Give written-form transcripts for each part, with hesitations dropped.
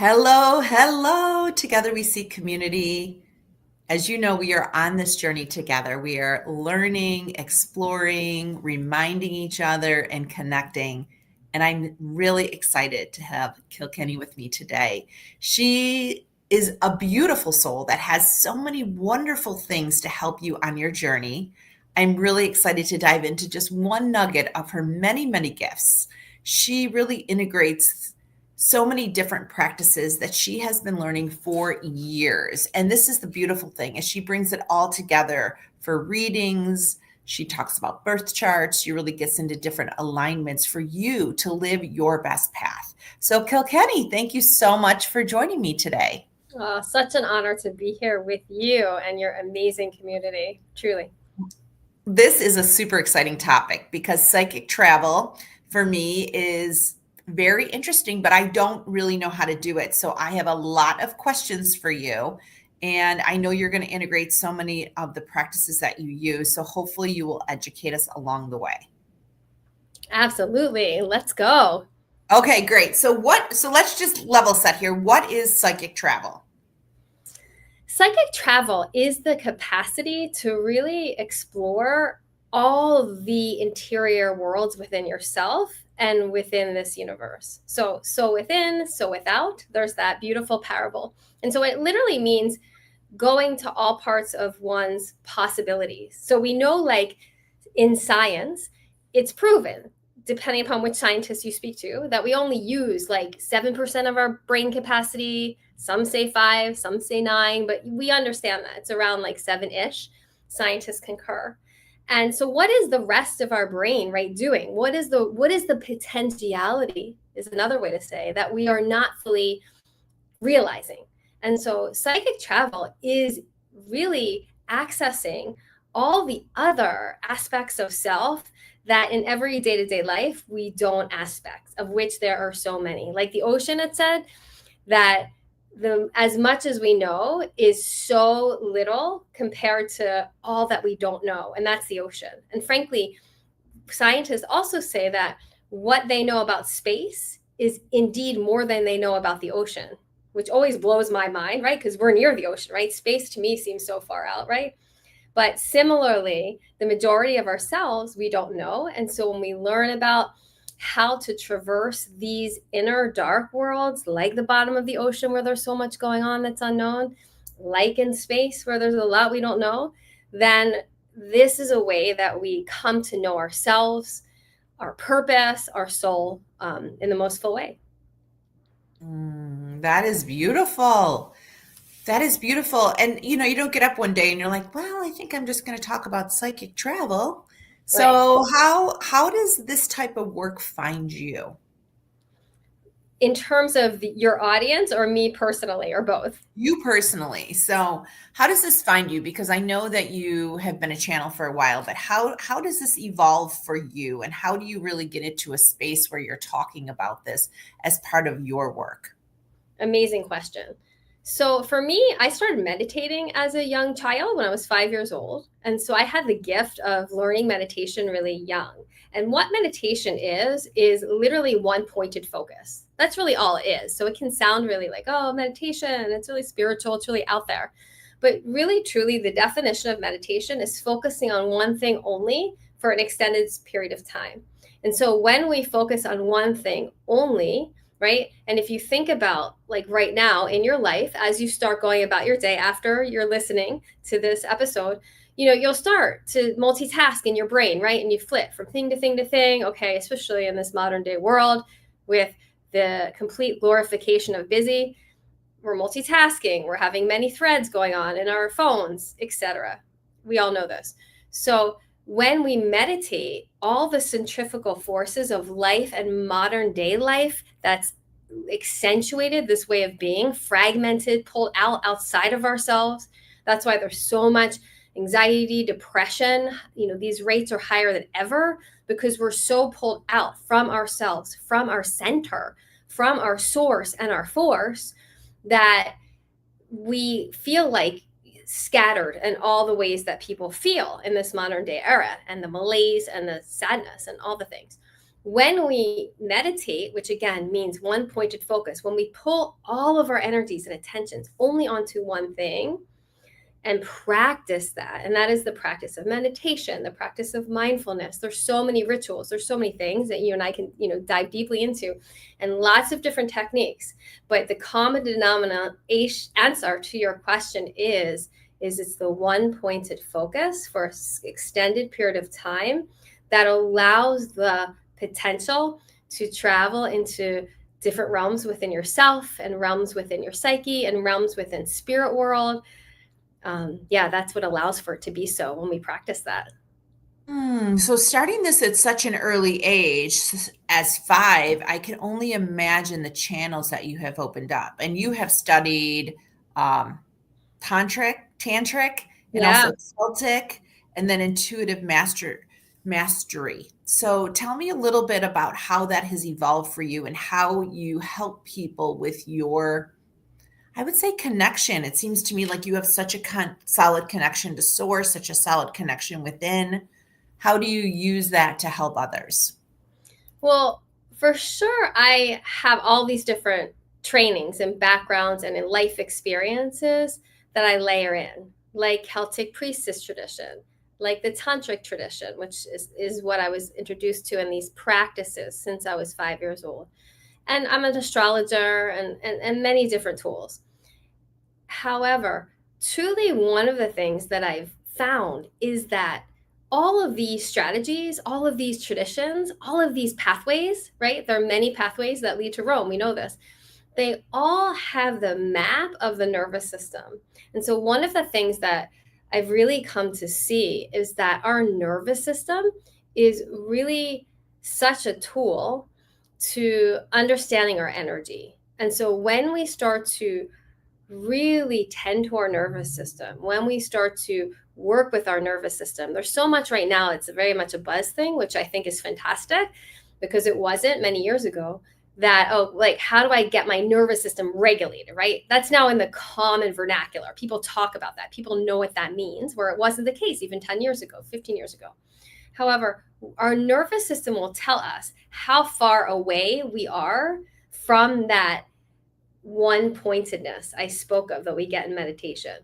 Hello, hello. Together we seek community. As you know, we are on this journey together. We are learning, exploring, reminding each other, and connecting. And I'm really excited to have Kilkenny with me today. She is a beautiful soul that has so many wonderful things to help you on your journey. I'm really excited to dive into just one nugget of her many, many gifts. She really integrates so many different practices that she has been learning for years. And this is the beautiful thing is she brings it all together for readings. She talks about birth charts. She really gets into different alignments for you to live your best path. So Kilkenny, thank you so much for joining me today. Such an honor to be here with you and your amazing community, truly. This is a super exciting topic because psychic travel for me is very interesting, but I don't really know how to do it. So I have a lot of questions for you. And I know you're going to integrate so many of the practices that you use. So hopefully you will educate us along the way. Absolutely. Let's go. Okay, great. So let's just level set here. What is psychic travel? Psychic travel is the capacity to really explore all the interior worlds within yourself and within this universe. So within, so without, there's that beautiful parable. And so it literally means going to all parts of one's possibilities. So we know, like in science, it's proven, depending upon which scientist you speak to, that we only use like 7% of our brain capacity. Some say 5, some say 9, but we understand that it's around like 7-ish. Scientists concur. And so what is the rest of our brain, right, doing? What is the potentiality is another way to say that we are not fully realizing. And so psychic travel is really accessing all the other aspects of self that in every day-to-day life we don't aspect, of which there are so many. Like the ocean had said, that as much as we know is so little compared to all that we don't know, and that's the ocean. And frankly, scientists also say that what they know about space is indeed more than they know about the ocean, which always blows my mind, right? Because we're near the ocean, right? Space to me seems so far out, right? But similarly, the majority of ourselves, we don't know. And so when we learn about how to traverse these inner dark worlds, like the bottom of the ocean where there's so much going on that's unknown, like in space where there's a lot we don't know, then this is a way that we come to know ourselves, our purpose, our soul in the most full way. That is beautiful. That is beautiful. And you don't get up one day and you're like, well, I think I'm just going to talk about psychic travel. Right. So how does this type of work find you? In terms of your audience or me personally or both? You personally. So how does this find you? Because I know that you have been a channel for a while, but how does this evolve for you? And how do you really get into a space where you're talking about this as part of your work? Amazing question. So for me, I started meditating as a young child when I was 5 years old. And so I had the gift of learning meditation really young. And what meditation is literally one pointed focus. That's really all it is. So it can sound really like, oh, meditation, it's really spiritual, it's really out there. But really, truly, the definition of meditation is focusing on one thing only for an extended period of time. And so when we focus on one thing only, right? And if you think about like right now in your life, as you start going about your day after you're listening to this episode, you'll start to multitask in your brain, right? And you flip from thing to thing to thing. Okay, especially in this modern day world with the complete glorification of busy, we're multitasking, we're having many threads going on in our phones, etc. We all know this. So when we meditate, all the centrifugal forces of life and modern day life that's accentuated this way of being, fragmented, pulled out outside of ourselves. That's why there's so much anxiety, depression. These rates are higher than ever because we're so pulled out from ourselves, from our center, from our source and our force, that we feel like scattered in all the ways that people feel in this modern day era, and the malaise and the sadness and all the things. When we meditate, which again means one pointed focus, when we pull all of our energies and attentions only onto one thing and practice that, and that is the practice of meditation, the practice of mindfulness. There's so many rituals, there's so many things that you and I can, dive deeply into, and lots of different techniques. But the common denominator answer to your question is it's the one pointed focus for an extended period of time that allows the potential to travel into different realms within yourself and realms within your psyche and realms within spirit world. That's what allows for it to be so when we practice that. So starting this at such an early age as 5, I can only imagine the channels that you have opened up. And you have studied tantric, and Yeah. also Celtic, and then intuitive mastery. So tell me a little bit about how that has evolved for you and how you help people with your, I would say, connection. It seems to me like you have such a solid connection to source, such a solid connection within. How do you use that to help others? Well, for sure, I have all these different trainings and backgrounds and in life experiences that I layer in, like Celtic priestess tradition, like the tantric tradition, which is what I was introduced to in these practices since I was 5 years old. And I'm an astrologer and many different tools. However, truly one of the things that I've found is that all of these strategies, all of these traditions, all of these pathways, right? There are many pathways that lead to Rome. We know this. They all have the map of the nervous system. And so, one of the things that I've really come to see is that our nervous system is really such a tool to understanding our energy. And so, when we start to really tend to our nervous system, when we start to work with our nervous system, there's so much right now, it's very much a buzz thing, which I think is fantastic because it wasn't many years ago that, like, how do I get my nervous system regulated, right? That's now in the common vernacular. People talk about that. People know what that means, where it wasn't the case even 10 years ago, 15 years ago. However, our nervous system will tell us how far away we are from that one pointedness I spoke of that we get in meditation.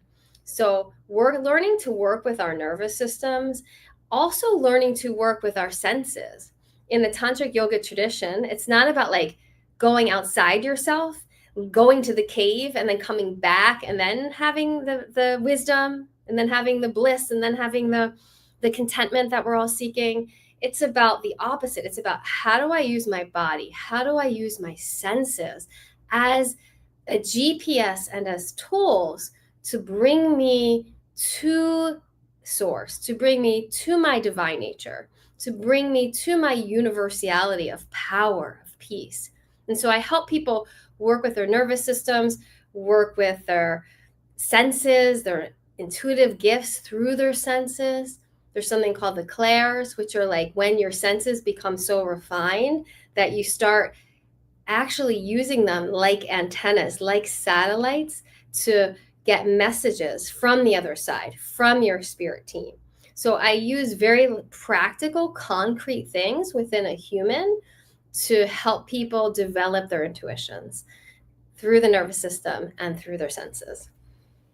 So we're learning to work with our nervous systems, also learning to work with our senses. In the tantric yoga tradition, it's not about like going outside yourself, going to the cave and then coming back and then having the wisdom and then having the bliss and then having the contentment that we're all seeking. It's about the opposite. It's about how do I use my body? How do I use my senses as a GPS and as tools to bring me to source, to bring me to my divine nature, to bring me to my universality of power, of peace. And so I help people work with their nervous systems, work with their senses, their intuitive gifts through their senses. There's something called the clairs, which are like when your senses become so refined that you start actually using them like antennas, like satellites, to get messages from the other side, from your spirit team. So I use very practical, concrete things within a human to help people develop their intuitions through the nervous system and through their senses.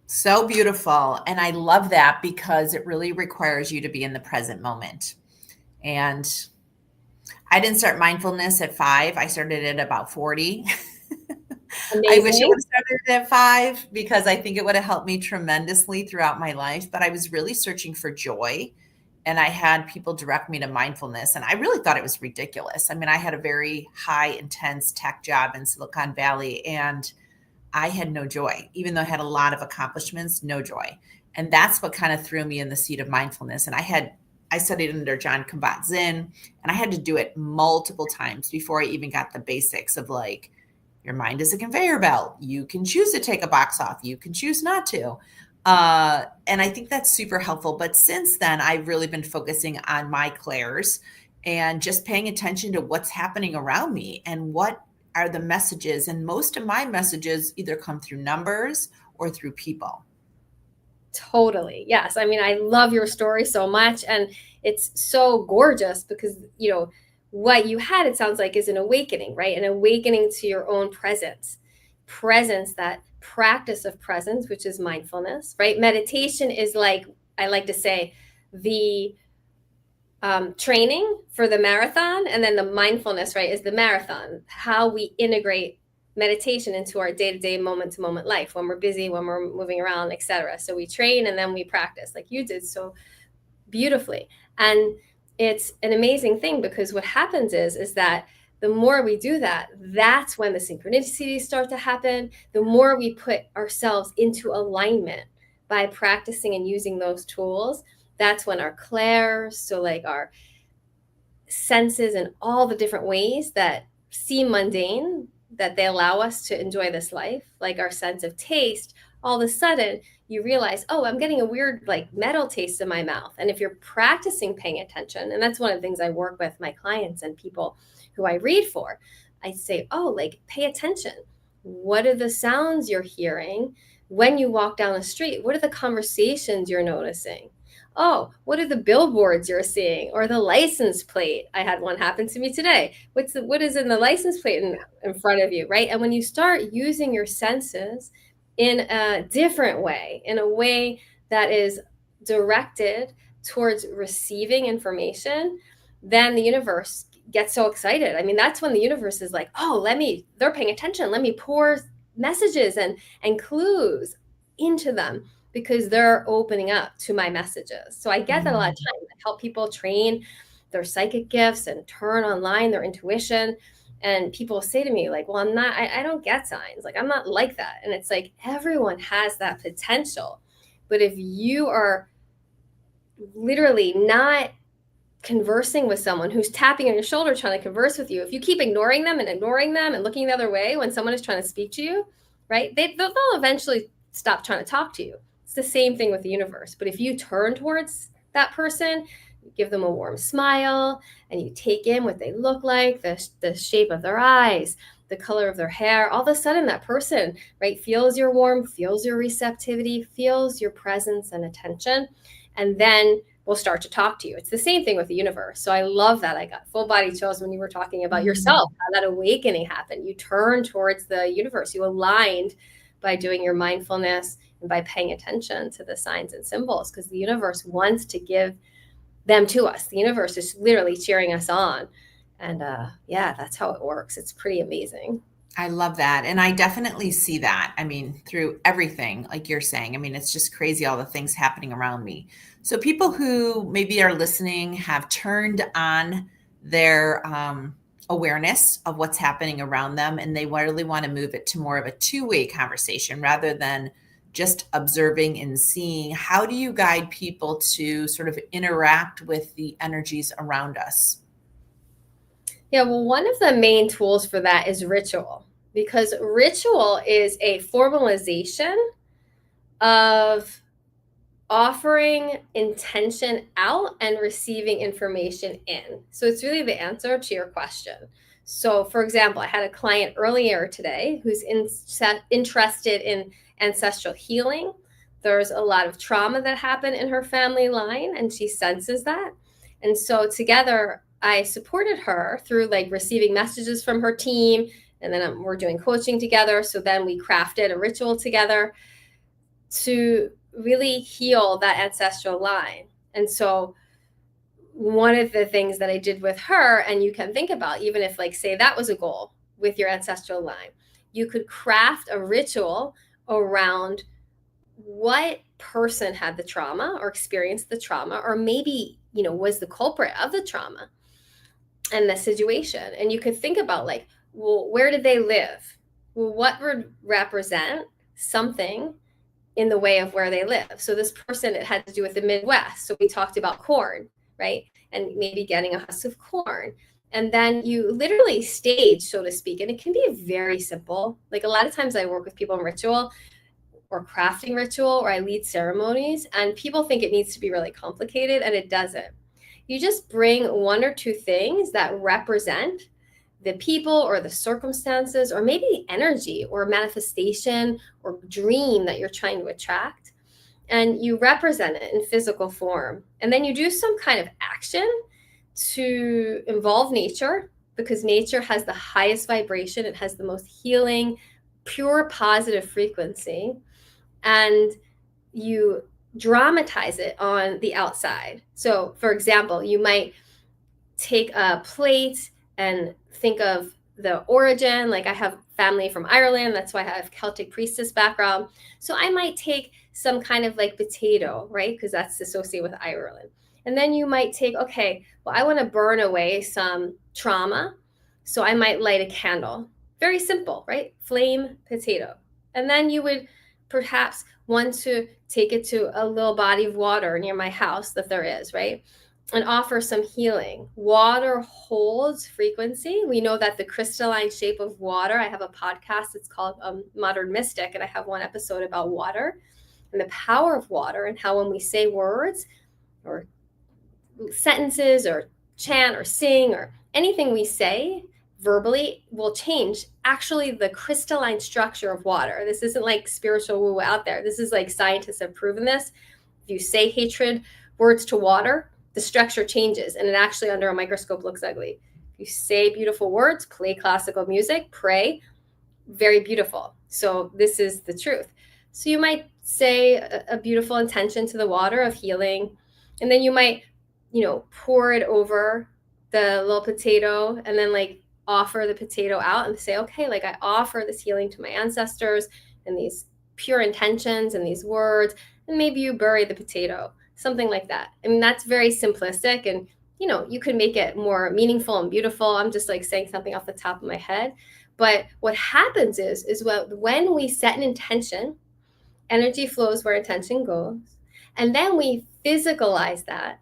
So beautiful. And I love that because it really requires you to be in the present moment. And I didn't start mindfulness at 5. I started at about 40. I wish I would have started at 5 because I think it would have helped me tremendously throughout my life. But I was really searching for joy. And I had people direct me to mindfulness. And I really thought it was ridiculous. I mean, I had a very high, intense tech job in Silicon Valley. And I had no joy, even though I had a lot of accomplishments, no joy. And that's what kind of threw me in the seat of mindfulness. And I studied under John Kabat-Zinn, and I had to do it multiple times before I even got the basics of like, your mind is a conveyor belt. You can choose to take a box off. You can choose not to. And I think that's super helpful. But since then, I've really been focusing on my clairs and just paying attention to what's happening around me and what are the messages. And most of my messages either come through numbers or through people. Totally. Yes. I mean, I love your story so much. And it's so gorgeous because, what you had, it sounds like, is an awakening, right? An awakening to your own presence. Presence, that practice of presence, which is mindfulness, right? Meditation is like, I like to say, the training for the marathon, and then the mindfulness, right, is the marathon. How we integrate meditation into our day-to-day, moment-to-moment life when we're busy, when we're moving around, etc. So we train and then we practice, like you did so beautifully. And it's an amazing thing, because what happens is that the more we do that, that's when the synchronicities start to happen. The more we put ourselves into alignment by practicing and using those tools, that's when our clairs, so like our senses and all the different ways that seem mundane, that they allow us to enjoy this life, like our sense of taste, all of a sudden you realize, oh, I'm getting a weird like metal taste in my mouth. And if you're practicing paying attention, and that's one of the things I work with my clients and people who I read for, I say, oh, like pay attention. What are the sounds you're hearing when you walk down the street? What are the conversations you're noticing? Oh, what are the billboards you're seeing, or the license plate? I had one happen to me today. What is in the license plate in front of you, right? And when you start using your senses in a different way, in a way that is directed towards receiving information, then the universe gets so excited. I mean, that's when the universe is like, oh, they're paying attention. Let me pour messages and clues into them, because they're opening up to my messages. So I get that a lot of times. I help people train their psychic gifts and turn online their intuition. And people say to me, like, well, I don't get signs. Like, I'm not like that. And it's like, everyone has that potential. But if you are literally not conversing with someone who's tapping on your shoulder, trying to converse with you, if you keep ignoring them and looking the other way when someone is trying to speak to you, right, they'll eventually stop trying to talk to you. It's the same thing with the universe. But if you turn towards that person, you give them a warm smile, and you take in what they look like, the shape of their eyes, the color of their hair, all of a sudden that person, right, feels your warmth, feels your receptivity, feels your presence and attention, and then will start to talk to you. It's the same thing with the universe. So I love that. I got full body chills when you were talking about yourself, how that awakening happened. You turned towards the universe. You aligned by doing your mindfulness and by paying attention to the signs and symbols, because the universe wants to give them to us. The universe is literally cheering us on. And yeah, that's how it works. It's pretty amazing. I love that. And I definitely see that. I mean, through everything, like you're saying. I mean, it's just crazy, all the things happening around me. So people who maybe are listening have turned on their awareness of what's happening around them, and they really want to move it to more of a two-way conversation rather than just observing and seeing. How do you guide people to sort of interact with the energies around us? Yeah, well, one of the main tools for that is ritual, because ritual is a formalization of offering intention out and receiving information in. So it's really the answer to your question. So, for example, I had a client earlier today who's interested in ancestral healing. There's a lot of trauma that happened in her family line, and she senses that. And so together, I supported her through like receiving messages from her team, and then we're doing coaching together. So then we crafted a ritual together to really heal that ancestral line. And so one of the things that I did with her, and you can think about, even if like, say that was a goal with your ancestral line, you could craft a ritual around what person had the trauma or experienced the trauma, or maybe, was the culprit of the trauma and the situation. And you could think about like, well, where did they live? Well, what would represent something in the way of where they live? So this person, it had to do with the Midwest. So we talked about corn, right? And maybe getting a husk of corn. And then you literally stage, so to speak. And it can be very simple. Like a lot of times I work with people in ritual or crafting ritual, or I lead ceremonies, and people think it needs to be really complicated, and it doesn't. You just bring one or two things that represent the people or the circumstances, or maybe the energy or manifestation or dream that you're trying to attract, and you represent it in physical form. And then you do some kind of action to involve nature, because nature has the highest vibration. It has the most healing, pure positive frequency. And you dramatize it on the outside. So, for example, you might take a plate and think of the origin. Like, I have family from Ireland. That's why I have Celtic priestess background. So I might take some kind of like potato, right? Because that's associated with Ireland. And then you might take, okay, well, I want to burn away some trauma. So I might light a candle. Very simple, right? Flame, potato. And then you would perhaps want to take it to a little body of water near my house that there is, right? And offer some healing. Water holds frequency. We know that the crystalline shape of water, I have a podcast, it's called Modern Mystic, and I have one episode about water and the power of water, and how when we say words or sentences or chant or sing or anything we say verbally will change actually the crystalline structure of water. This isn't like spiritual woo out there. This is like scientists have proven this. If you say hatred words to water, the structure changes, and it actually under a microscope looks ugly. If you say beautiful words, play classical music, pray, very beautiful. So this is the truth. So you might say a beautiful intention to the water of healing, and then you might, pour it over the little potato, and then like offer the potato out and say, okay, like I offer this healing to my ancestors and these pure intentions and these words, and maybe you bury the potato, something like that. I mean, that's very simplistic, and you can make it more meaningful and beautiful. I'm just like saying something off the top of my head. But what happens is when we set an intention, energy flows where intention goes, and then we physicalize that,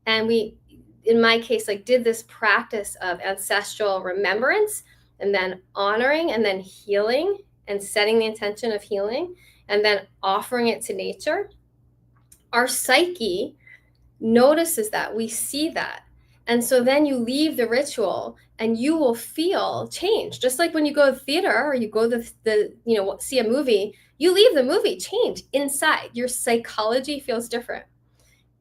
and we, in my case, like did this practice of ancestral remembrance, and then honoring, and then healing, and setting the intention of healing, and then offering it to nature. Our psyche notices that, we see that. And so then you leave the ritual and you will feel change. Just like when you go to the theater or you go to see a movie, you leave the movie changed inside. Your psychology feels different.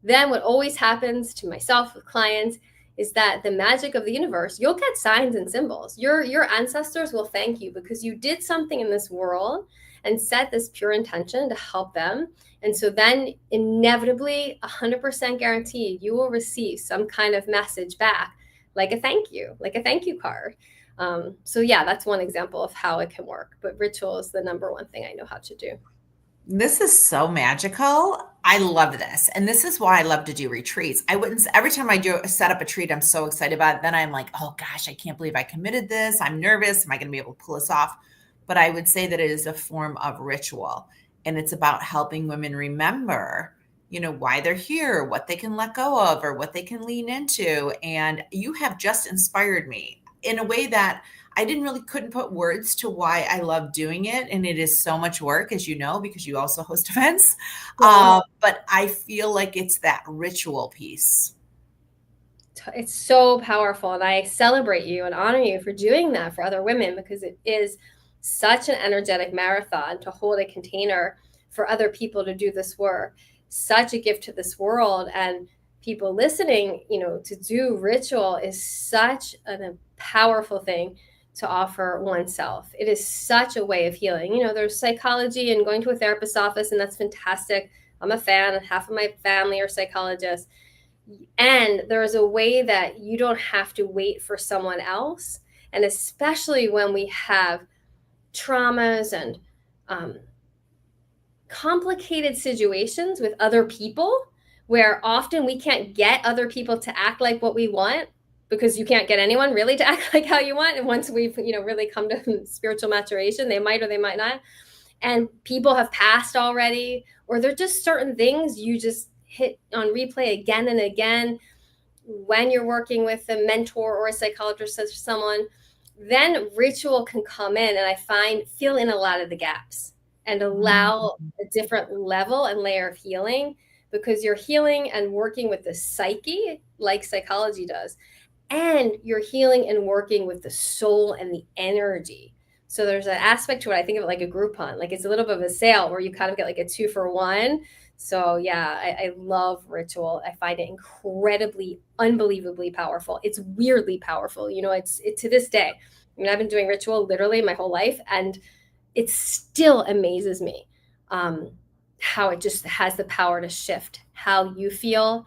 Then what always happens to myself with clients is that the magic of the universe, you'll get signs and symbols. Your ancestors will thank you because you did something in this world and set this pure intention to help them. And so then inevitably, 100% guaranteed, you will receive some kind of message back, like a thank you card. So yeah, that's one example of how it can work. But ritual is the number one thing I know how to do. This is so magical. I love this. And this is why I love to do retreats. I wouldn't, every time I do set up a retreat, I'm so excited about it. Then I'm like, oh gosh, I can't believe I committed this. I'm nervous. Am I going to be able to pull this off? But I would say that it is a form of ritual. And it's about helping women remember, why they're here, what they can let go of, or what they can lean into. And you have just inspired me in a way that I couldn't put words to why I love doing it. And it is so much work, as you know, because you also host events. But I feel like it's that ritual piece. It's so powerful. And I celebrate you and honor you for doing that for other women, because it is such an energetic marathon to hold a container for other people to do this work. Such a gift to this world, and people listening, to do ritual is such a powerful thing to offer oneself. It is such a way of healing. There's psychology and going to a therapist's office, and that's fantastic. I'm a fan. Half of my family are psychologists. And there's a way that you don't have to wait for someone else. And especially when we have traumas and complicated situations with other people, where often we can't get other people to act like what we want, because you can't get anyone really to act like how you want. And once we've, really come to spiritual maturation, they might or they might not. And people have passed already, or they're just certain things you just hit on replay again and again. When you're working with a mentor or a psychologist or someone, then ritual can come in and fill in a lot of the gaps and allow a different level and layer of healing, because you're healing and working with the psyche like psychology does. And you're healing and working with the soul and the energy. So there's an aspect to it. I think of it like a Groupon. Like it's a little bit of a sale where you kind of get like a 2-for-1. So yeah, I love ritual. I find it incredibly, unbelievably powerful. It's weirdly powerful. It's to this day. I mean, I've been doing ritual literally my whole life, and it still amazes me how it just has the power to shift how you feel,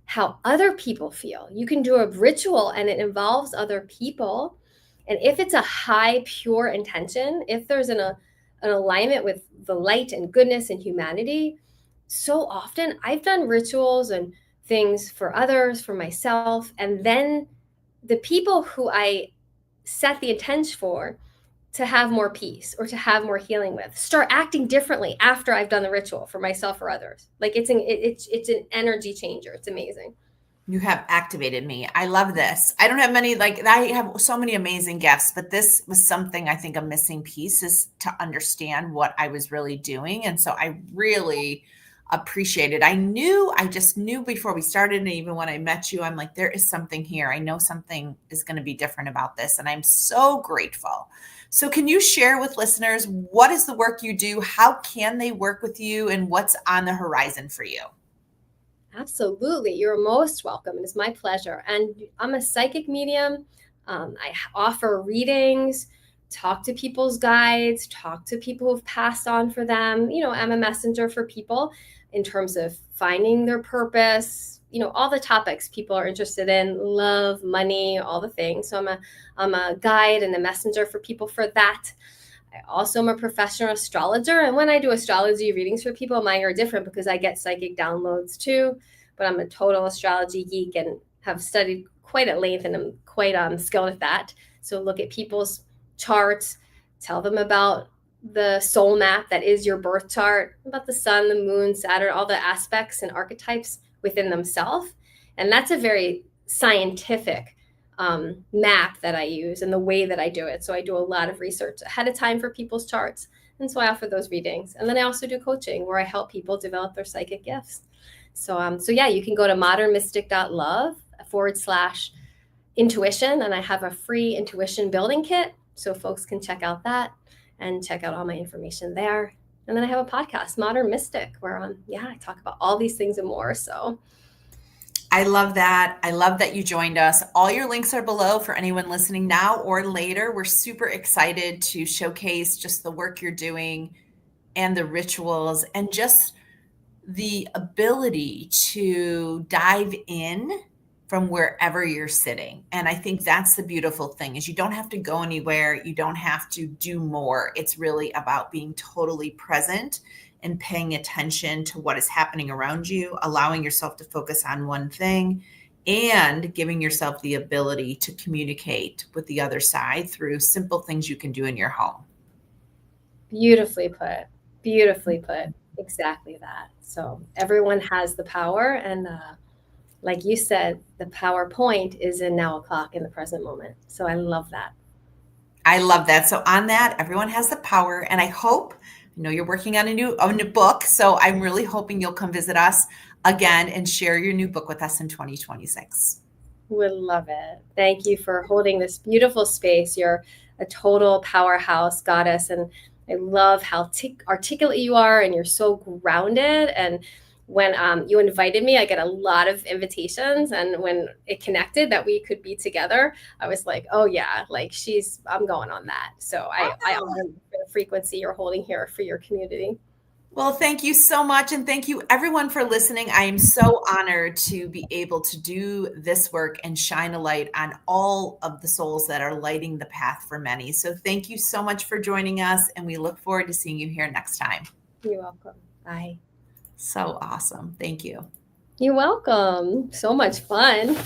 how other people feel. You can do a ritual and it involves other people. And if it's a high, pure intention, if there's an alignment with the light and goodness and humanity, so often I've done rituals and things for others, for myself, and then the people who I set the intention for to have more peace or to have more healing with start acting differently after I've done the ritual for myself or others. Like it's an energy changer. It's amazing. You have activated me. I love this. I don't have many, like, I have so many amazing gifts, but this was something I think a missing piece is to understand what I was really doing. And so I really appreciate it. I just knew before we started, and even when I met you, I'm like, there is something here. I know something is going to be different about this. And I'm so grateful. So can you share with listeners, what is the work you do? How can they work with you, and what's on the horizon for you? Absolutely. You're most welcome. It is my pleasure. And I'm a psychic medium. I offer readings, talk to people's guides, talk to people who've passed on for them. I'm a messenger for people in terms of finding their purpose, all the topics people are interested in, love, money, all the things. So I'm a guide and a messenger for people for that. I also am a professional astrologer. And when I do astrology readings for people, mine are different because I get psychic downloads too. But I'm a total astrology geek and have studied quite at length, and I'm quite skilled at that. So look at people's charts, tell them about the soul map that is your birth chart, about the sun, the moon, Saturn, all the aspects and archetypes within themselves. And that's a very scientific map that I use and the way that I do it. So I do a lot of research ahead of time for people's charts. And so I offer those readings. And then I also do coaching where I help people develop their psychic gifts. So yeah, you can go to modernmystic.love/intuition. And I have a free intuition building kit. So folks can check out that and check out all my information there. And then I have a podcast, Modern Mystic, where I talk about all these things and more. So I love that. I love that you joined us. All your links are below for anyone listening now or later. We're super excited to showcase just the work you're doing and the rituals and just the ability to dive in from wherever you're sitting. And I think that's the beautiful thing is you don't have to go anywhere. You don't have to do more. It's really about being totally present and paying attention to what is happening around you, allowing yourself to focus on one thing, and giving yourself the ability to communicate with the other side through simple things you can do in your home. Beautifully put. Beautifully put. Exactly that. So everyone has the power. And like you said, the power point is in now o'clock in the present moment. So I love that. I love that. So on that, everyone has the power. And I hope, you're working on a new book. So I'm really hoping you'll come visit us again and share your new book with us in 2026. Would love it. Thank you for holding this beautiful space. You're a total powerhouse goddess. And I love how articulate you are, and you're so grounded. And when you invited me, I get a lot of invitations. And when it connected that we could be together, I was like, oh yeah, like I'm going on that. So I honor the frequency you're holding here for your community. Well, thank you so much. And thank you everyone for listening. I am so honored to be able to do this work and shine a light on all of the souls that are lighting the path for many. So thank you so much for joining us. And we look forward to seeing you here next time. You're welcome. Bye. So awesome. Thank you. You're welcome. So much fun.